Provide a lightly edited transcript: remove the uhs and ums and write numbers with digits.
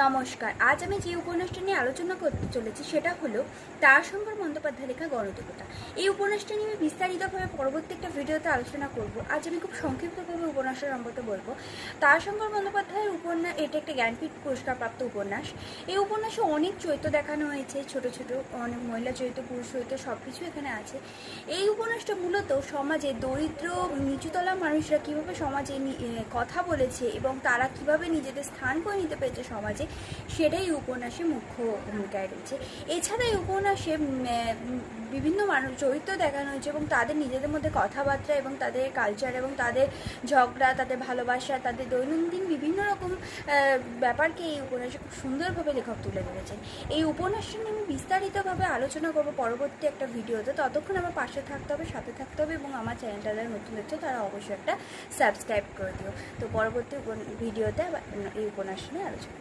নমস্কার। আজ আমি যে উপন্যাসটা নিয়ে আলোচনা করতে চলেছি সেটা হলো তারাশঙ্কর বন্দ্যোপাধ্যায় লেখা গণদেবতা। এই উপন্যাসটা নিয়ে আমি বিস্তারিতভাবে পরবর্তী একটা ভিডিওতে আলোচনা করব। আজ আমি খুব সংক্ষিপ্তভাবে উপন্যাসের সম্পর্কে বলবো। তারাশঙ্কর বন্দ্যোপাধ্যায়ের উপন্যাস, এটা একটা জ্ঞানপীঠ পুরস্কারপ্রাপ্ত উপন্যাস। এই উপন্যাসে অনেক চরিত্র দেখানো হয়েছে, ছোট ছোট অনেক মহিলা চরিত্র, পুরুষ চরিত্র, সব কিছু এখানে আছে। এই উপন্যাসটা মূলত সমাজে দরিদ্র নিচুতলা মানুষরা কীভাবে সমাজে কথা বলেছে এবং তারা কিভাবে নিজেদের স্থান করে নিতে পেরেছে সমাজে, সেটাই উপন্যাসে মুখ্য ভূমিকায় রয়েছে। এছাড়া এই উপন্যাসে বিভিন্ন মানুষ চরিত্র দেখানো হয়েছে এবং তাদের নিজেদের মধ্যে কথাবার্তা এবং তাদের কালচার এবং তাদের ঝগড়া, তাদের ভালোবাসা, তাদের দৈনন্দিন বিভিন্ন রকম ব্যাপারকে এই উপন্যাসে খুব সুন্দরভাবে লেখক তুলে ধরেছেন। এই উপন্যাসটা নিয়ে আমি বিস্তারিতভাবে আলোচনা করবো পরবর্তী একটা ভিডিওতে। ততক্ষণ আমার পাশে থাকতে হবে, সাথে থাকতে হবে এবং আমার চ্যানেলটা যারা নতুন দেখছো তারা অবশ্যই একটা সাবস্ক্রাইব করে দিও। তো পরবর্তী ভিডিওতে আবার এই উপন্যাস নিয়ে আলোচনা।